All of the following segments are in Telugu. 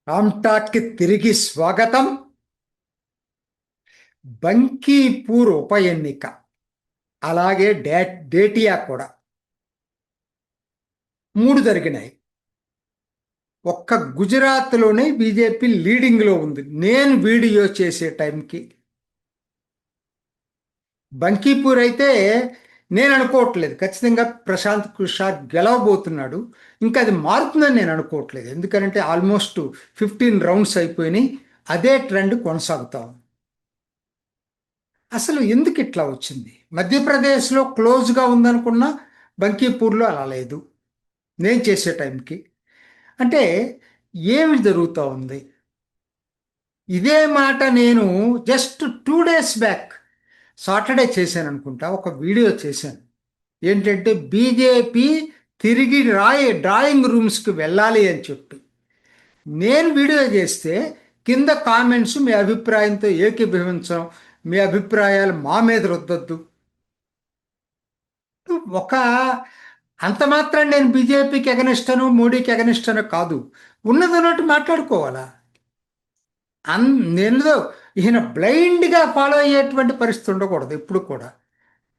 రామ్టాక్కి తిరిగి స్వాగతం. బంకీపూర్ ఉప ఎన్నిక, అలాగే డేటియా కూడా మూడు జరిగినాయి. ఒక్క గుజరాత్లోనే బీజేపీ లీడింగ్లో ఉంది. నేను వీడియో చేసే టైంకి బంకీపూర్ అయితే నేను అనుకోవట్లేదు ఖచ్చితంగా ప్రశాంత్ కిషోర్ గెలవబోతున్నాడు. ఇంకా అది మారుతుందని నేను అనుకోవట్లేదు. ఎందుకంటే ఆల్మోస్ట్ 15 రౌండ్స్ అయిపోయినాయి. అదే ట్రెండ్ కొనసాగుతాం. అసలు ఎందుకు ఇట్లా వచ్చింది? మధ్యప్రదేశ్లో క్లోజ్గా ఉందనుకున్నా, బంకీపూర్లో అలా లేదు నేను చేసే టైంకి. అంటే ఏమి జరుగుతూ ఉంది? ఇదే మాట నేను జస్ట్ 2 days బ్యాక్ సాటర్డే చేశాను అనుకుంటా, ఒక వీడియో చేశాను. ఏంటంటే బీజేపీ తిరిగి డ్రాయింగ్ రూమ్స్కి వెళ్ళాలి అని చెప్పి నేను వీడియో చేస్తే కింద కామెంట్స్ మీ అభిప్రాయంతో ఏకీభవించడం, మీ అభిప్రాయాలు మా మీద రుద్దొద్దు. ఒక అంత మాత్రం నేను బీజేపీకి ఎగనిస్టను, మోడీకి ఎగనిస్టను కాదు. ఉన్నదన్నట్టు మాట్లాడుకోవాలా? నేను ఈయన బ్లైండ్గా ఫాలో అయ్యేటువంటి పరిస్థితి ఉండకూడదు ఎప్పుడు కూడా.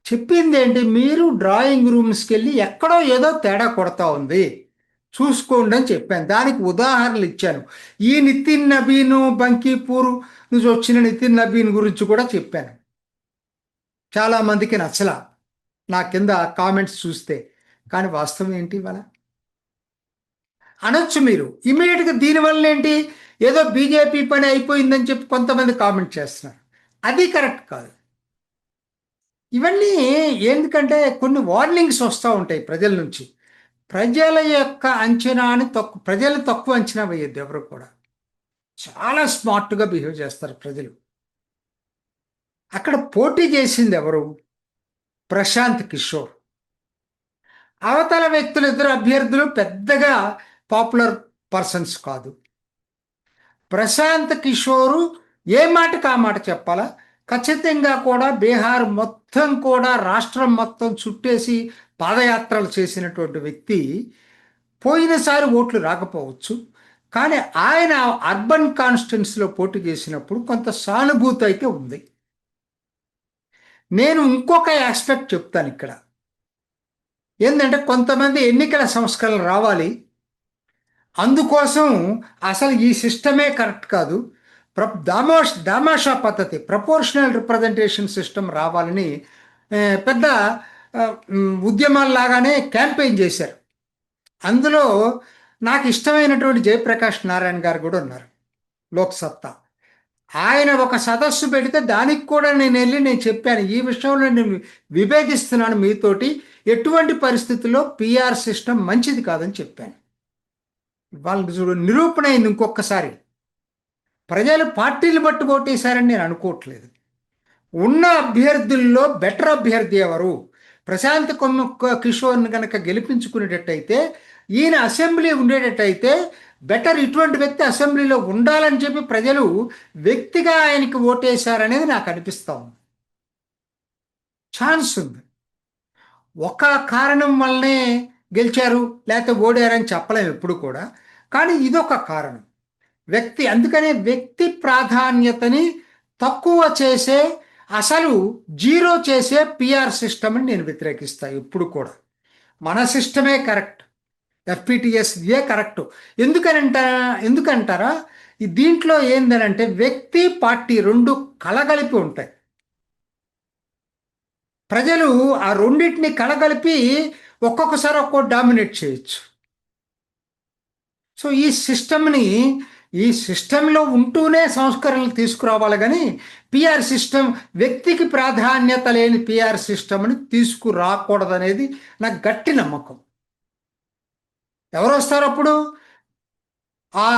చెప్పింది ఏంటి? మీరు డ్రాయింగ్ రూమ్స్కి వెళ్ళి ఎక్కడో ఏదో తేడా కొడతా ఉంది, చూసుకోండి అని చెప్పాను. దానికి ఉదాహరణలు ఇచ్చాను. ఈ నితిన్ నబీన్ బంకీపూర్ నుంచి వచ్చిన నితిన్ నబీన్ గురించి కూడా చెప్పాను. చాలామందికి నచ్చలా నా కింద కామెంట్స్ చూస్తే. కానీ వాస్తవం ఏంటి ఇవాళ? అనొచ్చు మీరు ఇమీడియట్గా. దీనివల్ల ఏంటి? ఏదో బీజేపీ పని అయిపోయిందని చెప్పి కొంతమంది కామెంట్ చేస్తున్నారు. అది కరెక్ట్ కాదు. ఇవన్నీ ఎందుకంటే కొన్ని వార్నింగ్స్ వస్తూ ఉంటాయి ప్రజల నుంచి. ప్రజల యొక్క అంచనాని ప్రజలు తక్కువ అంచనా వేయద్దు ఎవరు కూడా. చాలా స్మార్ట్గా బిహేవ్ చేస్తారు ప్రజలు. అక్కడ పోటీ చేసింది ఎవరు? ప్రశాంత్ కిషోర్. అవతల వ్యక్తులు ఇద్దరు అభ్యర్థులు పెద్దగా పాపులర్ పర్సన్స్ కాదు. ప్రశాంత్ కిషోరు ఏ మాటకు ఆ మాట చెప్పాలా? ఖచ్చితంగా కూడా బీహార్ మొత్తం కూడా, రాష్ట్రం మొత్తం చుట్టేసి పాదయాత్రలు చేసినటువంటి వ్యక్తి. పోయినసారి ఓట్లు రాకపోవచ్చు, కానీ ఆయన అర్బన్ కాన్స్టిట్యున్సీలో పోటీ చేసినప్పుడు కొంత సానుభూతి అయితే ఉంది. నేను ఇంకొక ఆస్పెక్ట్ చెప్తాను ఇక్కడ. ఏంటంటే కొంతమంది ఎన్నికల సంస్కరణలు రావాలి, అందుకోసం అసలు ఈ సిస్టమే కరెక్ట్ కాదు, దామాషా పద్ధతి, ప్రపోర్షనల్ రిప్రజెంటేషన్ సిస్టమ్ రావాలని పెద్ద ఉద్యమాల్లాగానే క్యాంపెయిన్ చేశారు. అందులో నాకు ఇష్టమైనటువంటి జయప్రకాష్ నారాయణ గారు కూడా ఉన్నారు, లోక్సత్తా. ఆయన ఒక సదస్సు పెడితే దానికి కూడా నేను చెప్పాను, ఈ విషయంలో నేను విభేదిస్తున్నాను మీతోటి. ఎటువంటి పరిస్థితుల్లో పిఆర్ సిస్టమ్ మంచిది కాదని చెప్పాను. వాళ్ళకి చూడు నిరూపణ అయింది. ఇంకొకసారి ప్రజలు పార్టీలు బట్టి ఓటేశారని నేను అనుకోవట్లేదు. ఉన్న అభ్యర్థుల్లో బెటర్ అభ్యర్థి ఎవరు? ప్రశాంత్ కిషోర్ని కనుక గెలిపించుకునేటట్టయితే, ఈయన అసెంబ్లీ ఉండేటట్టయితే బెటర్, ఇటువంటి వ్యక్తి అసెంబ్లీలో ఉండాలని చెప్పి ప్రజలు వ్యక్తిగా ఆయనకి ఓటేశారనేది నాకు అనిపిస్తా ఉంది. ఛాన్స్ ఉంది. ఒక కారణం వల్లనే గెలిచారు లేకపోతే ఓడారని చెప్పలేము ఎప్పుడు కూడా, కానీ ఇదొక కారణం. అందుకనే వ్యక్తి ప్రాధాన్యతని తక్కువ చేసే, అసలు జీరో చేసే పిఆర్ సిస్టమ్ని నేను వ్యతిరేకిస్తాను ఎప్పుడు కూడా. మన సిస్టమే కరెక్ట్, ఎఫ్పిటిఎస్ ఇదే కరెక్ట్. ఎందుకంటారా? దీంట్లో ఏందనంటే వ్యక్తి పార్టీ రెండు కలగలిపి ఉంటాయి. ప్రజలు ఆ రెండింటిని కలగలిపి ఒక్కొక్కసారి డామినేట్ చేయొచ్చు. సో ఈ సిస్టంలో ఉంటూనే సంస్కరణలు తీసుకురావాలి, కానీ పిఆర్ సిస్టమ్, వ్యక్తికి ప్రాధాన్యత లేని పిఆర్ సిస్టమ్ని తీసుకురాకూడదనేది నాకు గట్టి నమ్మకం. ఎవరు వస్తారు అప్పుడు? ఆ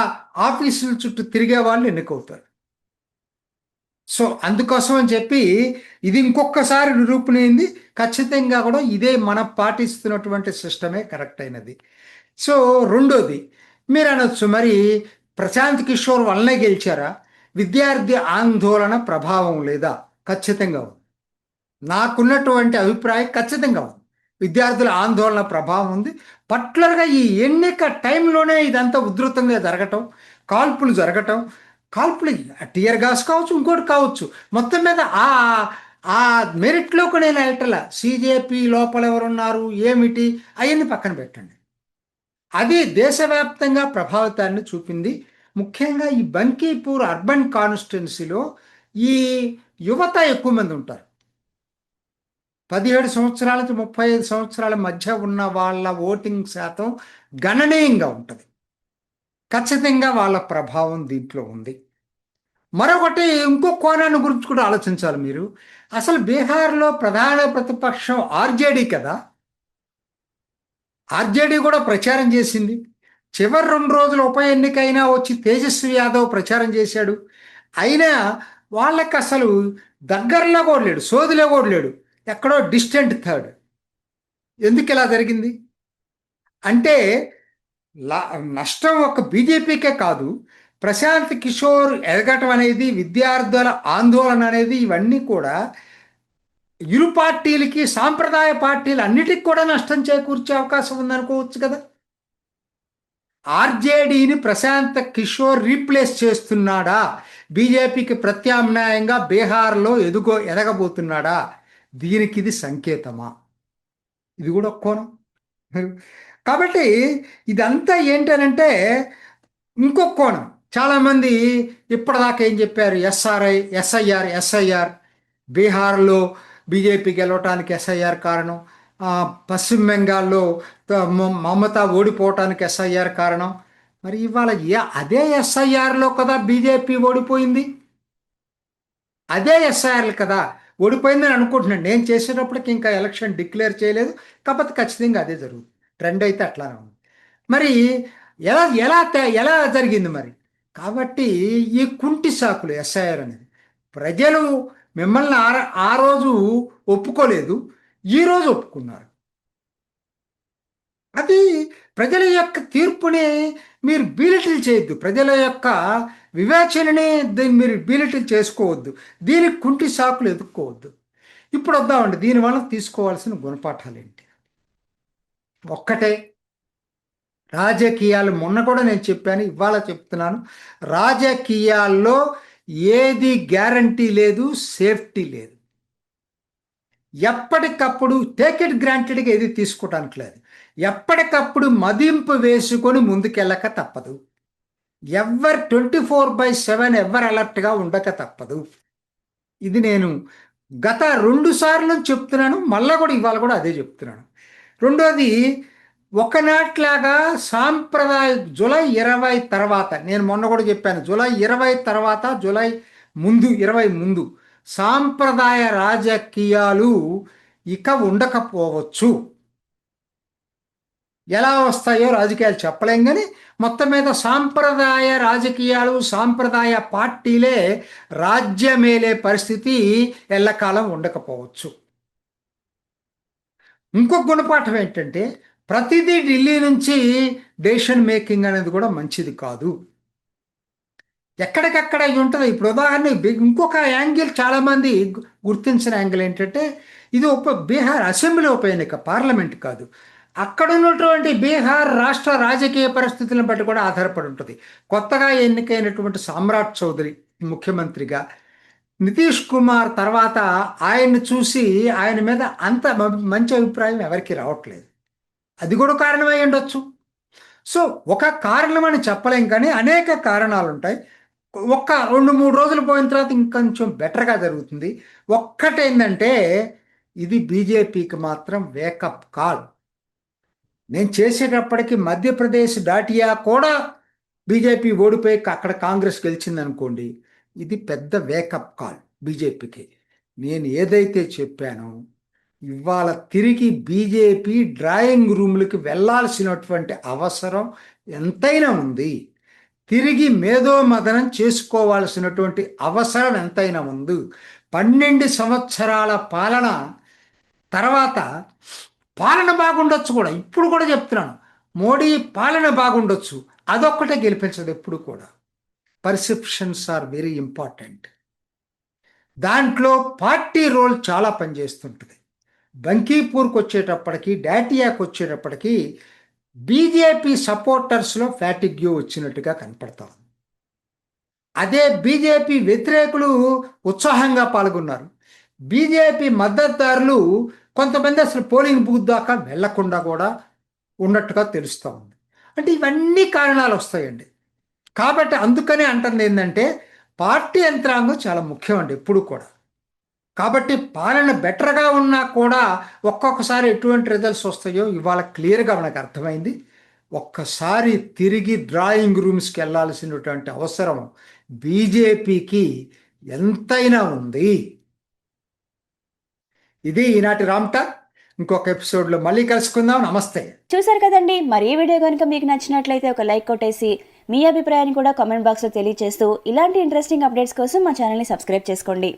ఆఫీసుల చుట్టూ తిరిగే వాళ్ళు ఎన్నికవుతారు. సో అందుకోసం అని చెప్పి ఇది ఇంకొకసారి నిరూపణైంది. ఖచ్చితంగా కూడా ఇదే మనం పాటిస్తున్నటువంటి సిస్టమే కరెక్ట్ అయినది. సో రెండోది మీరు అనొచ్చు, మరి ప్రశాంత్ కిషోర్ వల్లనే గెలిచారా? విద్యార్థి ఆందోళన ప్రభావం లేదా? ఖచ్చితంగా ఉంది. నాకున్నటువంటి అభిప్రాయం ఖచ్చితంగా ఉంది. విద్యార్థుల ఆందోళన ప్రభావం ఉంది. పర్టికులర్గా ఈ ఎన్నిక టైంలోనే ఇదంతా ఉధృతంగా జరగటం, కాల్పులు జరగటం, కాల్పులు టియర్ గ్యాస్ కావచ్చు, ఇంకోటి కావచ్చు. మొత్తం మీద ఆ ఆ మెరిట్లోకి నేను వెళ్ళటల. సిజేపీ లోపల ఎవరున్నారు ఏమిటి అవన్నీ పక్కన పెట్టండి. అది దేశవ్యాప్తంగా ప్రభావితాన్ని చూపింది. ముఖ్యంగా ఈ బంకీపూర్ అర్బన్ కాన్స్టిట్యున్సీలో ఈ యువత ఎక్కువ మంది ఉంటారు. 17 సంవత్సరాల నుంచి 35 సంవత్సరాల మధ్య ఉన్న వాళ్ళ ఓటింగ్ శాతం గణనీయంగా ఉంటుంది. ఖచ్చితంగా వాళ్ళ ప్రభావం దీంట్లో ఉంది. మరొకటి ఇంకో కోణాన్ని గురించి కూడా ఆలోచించాలి మీరు. అసలు బీహార్లో ప్రధాన ప్రతిపక్షం ఆర్జేడీ కదా. ఆర్జేడీ కూడా ప్రచారం చేసింది. చివరి 2 రోజులు ఉప ఎన్నికైనా వచ్చి తేజస్వి యాదవ్ ప్రచారం చేశాడు. అయినా వాళ్ళకి అసలు దగ్గరలో కూడా లేడు, సోదిలో కూడా లేడు, ఎక్కడో డిస్టెంట్ థర్డ్. ఎందుకు ఇలా జరిగింది అంటే నష్టం ఒక బీజేపీకే కాదు, ప్రశాంత్ కిషోర్ ఎదగటం అనేది, విద్యార్థుల ఆందోళన అనేది, ఇవన్నీ కూడా ఇరు పార్టీలకి, సాంప్రదాయ పార్టీలు అన్నిటికి కూడా నష్టం చేకూర్చే అవకాశం ఉందనుకోవచ్చు కదా. ఆర్జేడీని ప్రశాంత్ కిషోర్ రీప్లేస్ చేస్తున్నాడా, బీజేపీకి ప్రత్యామ్నాయంగా బీహార్లో ఎదగబోతున్నాడా, దీనికి ఇది సంకేతమా? ఇది కూడా ఒక కోణం. కాబట్టి ఇదంతా ఏంటనంటే ఇంకొక కోణం. చాలామంది ఇప్పటిదాకా ఏం చెప్పారు, ఎస్ఐఆర్ బీహార్లో బీజేపీ గెలవటానికి ఎస్ఐఆర్ కారణం, పశ్చిమ బెంగాల్లో మమతా ఓడిపోవటానికి ఎస్ఐఆర్ కారణం. మరి ఇవాళ అదే ఎస్ఐఆర్లో కదా బీజేపీ ఓడిపోయింది, అదే ఎస్ఐఆర్లు కదా ఓడిపోయిందని అనుకుంటున్నాను. నేను చేసేటప్పటికి ఇంకా ఎలక్షన్ డిక్లేర్ చేయలేదు, కాకపోతే ఖచ్చితంగా అదే జరుగుతుంది. ట్రెండ్ అయితే అట్లానే ఉంది. మరి ఎలా ఎలా ఎలా జరిగింది మరి? కాబట్టి ఈ కుంటి సాకులు ఎస్ఐఆర్ అనేది ప్రజలు మిమ్మల్ని ఆ రోజు ఒప్పుకోలేదు, ఈరోజు ఒప్పుకున్నారు. అది ప్రజల యొక్క తీర్పుని మీరు బీలిటిల్ చేయొద్దు, ప్రజల యొక్క వివేచనని మీరు బీలిటిల్ చేసుకోవద్దు, దీనికి కుంటి సాకులు ఎదుక్కోవద్దు. ఇప్పుడు వద్దామండి దీనివల్ల తీసుకోవాల్సిన గుణపాఠాలు ఏంటి? ఒక్కటే, రాజకీయాలు మొన్న కూడా నేను చెప్పాను, ఇవాళ చెప్తున్నాను, రాజకీయాల్లో ఏది గ్యారంటీ లేదు, సేఫ్టీ లేదు. ఎప్పటికప్పుడు టేక్ ఇట్ గ్రాంటెడ్గా ఏది తీసుకోవటానికి లేదు. ఎప్పటికప్పుడు మదింపు వేసుకొని ముందుకెళ్ళక తప్పదు. 24/7 ఎవరు అలర్ట్గా ఉండక తప్పదు. ఇది నేను గత 2 సార్లు చెప్తున్నాను, మళ్ళా కూడా ఇవాళ కూడా అదే చెప్తున్నాను. రెండోది, ఒకనాట్లాగా సాంప్రదాయ జూలై 20 తర్వాత, నేను మొన్న కూడా చెప్పాను, జూలై 20 తర్వాత, జూలై 20 ముందు సాంప్రదాయ రాజకీయాలు ఇక ఉండకపోవచ్చు. ఎలా వస్తాయో రాజకీయాలు చెప్పలేం, కానీ మొత్తం మీద సాంప్రదాయ రాజకీయాలు, సాంప్రదాయ పార్టీలే రాజ్యమేలే పరిస్థితి ఎల్లకాలం ఉండకపోవచ్చు. ఇంకొక గుణపాఠం ఏంటంటే, ప్రతిదీ ఢిల్లీ నుంచి డెసిషన్ మేకింగ్ అనేది కూడా మంచిది కాదు. ఎక్కడికక్కడ ఉంటుంది. ఇప్పుడు ఉదాహరణ ఇంకొక యాంగిల్ చాలామంది గుర్తించిన యాంగిల్ ఏంటంటే, ఇది బీహార్ అసెంబ్లీ ఉప ఎన్నిక, పార్లమెంట్ కాదు. అక్కడ ఉన్నటువంటి బీహార్ రాష్ట్ర రాజకీయ పరిస్థితులను బట్టి కూడా ఆధారపడి ఉంటుంది. కొత్తగా ఎన్నికైనటువంటి సామ్రాట్ చౌదరి ముఖ్యమంత్రిగా, నితీష్ కుమార్ తర్వాత ఆయన్ని చూసి ఆయన మీద అంత మంచి అభిప్రాయం ఎవరికి రావట్లేదు. అది కూడా కారణమై ఉండొచ్చు. సో ఒక కారణం అని చెప్పలేం, కానీ అనేక కారణాలు ఉంటాయి. ఒక్క 2-3 రోజులు పోయిన తర్వాత ఇంకొంచెం బెటర్గా జరుగుతుంది. ఒక్కటేందంటే, ఇది బీజేపీకి మాత్రం వేకప్ కాల్. నేను చేసేటప్పటికి మధ్యప్రదేశ్ డాటియా కూడా బీజేపీ ఓడిపోయి అక్కడ కాంగ్రెస్ గెలిచిందనుకోండి, ఇది పెద్ద వేకప్ కాల్ బీజేపీకి. నేను ఏదైతే చెప్పానో, ఇవాళ తిరిగి బీజేపీ డ్రాయింగ్ రూమ్లకి వెళ్ళాల్సినటువంటి అవసరం ఎంతైనా ఉంది. తిరిగి మేధోమథనం చేసుకోవాల్సినటువంటి అవసరం ఎంతైనా ఉంది. 12 సంవత్సరాల పాలన తర్వాత పాలన బాగుండొచ్చు కూడా, ఇప్పుడు కూడా చెప్తున్నాను, మోడీ పాలన బాగుండొచ్చు, అదొక్కటే గెలిపించదు. ఎప్పుడు కూడా పర్సెప్షన్స్ ఆర్ వెరీ ఇంపార్టెంట్. దాంట్లో పార్టీ రోల్ చాలా పనిచేస్తుంటుంది. బంకీపూర్కి వచ్చేటప్పటికి, డాటియాకి వచ్చేటప్పటికి బీజేపీ సపోర్టర్స్లో ఫ్యాటిగ్యూ వచ్చినట్టుగా కనపడతాం. అదే బీజేపీ వ్యతిరేకులు ఉత్సాహంగా పాల్గొన్నారు. బీజేపీ మద్దతుదారులు కొంతమంది అసలు పోలింగ్ బూత్ దాకా వెళ్లకుండా కూడా ఉన్నట్టుగా తెలుస్తూ ఉంది. అంటే ఇవన్నీ కారణాలు వస్తాయండి. కాబట్టి అందుకనే అంటుంది ఏంటంటే పార్టీ యంత్రాంగం చాలా ముఖ్యం అండి ఎప్పుడు కూడా. కాబట్టి పాలన బెటర్గా ఉన్నా కూడా ఒక్కొక్కసారి ఎటువంటి రిజల్ట్స్ వస్తాయో ఇవాళ క్లియర్గా మనకు అర్థమైంది. ఒక్కసారి తిరిగి డ్రాయింగ్ రూమ్స్కి వెళ్ళాల్సినటువంటి అవసరం బీజేపీకి ఎంతైనా ఉంది. ఇది ఈనాటి రామ్టాక్. ఇంకొక ఎపిసోడ్లో మళ్ళీ కలుసుకుందాం. నమస్తే. చూసారు కదండి, మరి ఈ వీడియో కనుక మీకు నచ్చినట్లయితే ఒక లైక్ కొట్టేసి మీ అభిప్రాయాన్ని కూడా కామెంట్ బాక్స్లో తెలియజేస్తూ ఇలాంటి ఇంట్రెస్టింగ్ అప్డేట్స్ కోసం మా ఛానల్ని సబ్స్క్రైబ్ చేసుకోండి.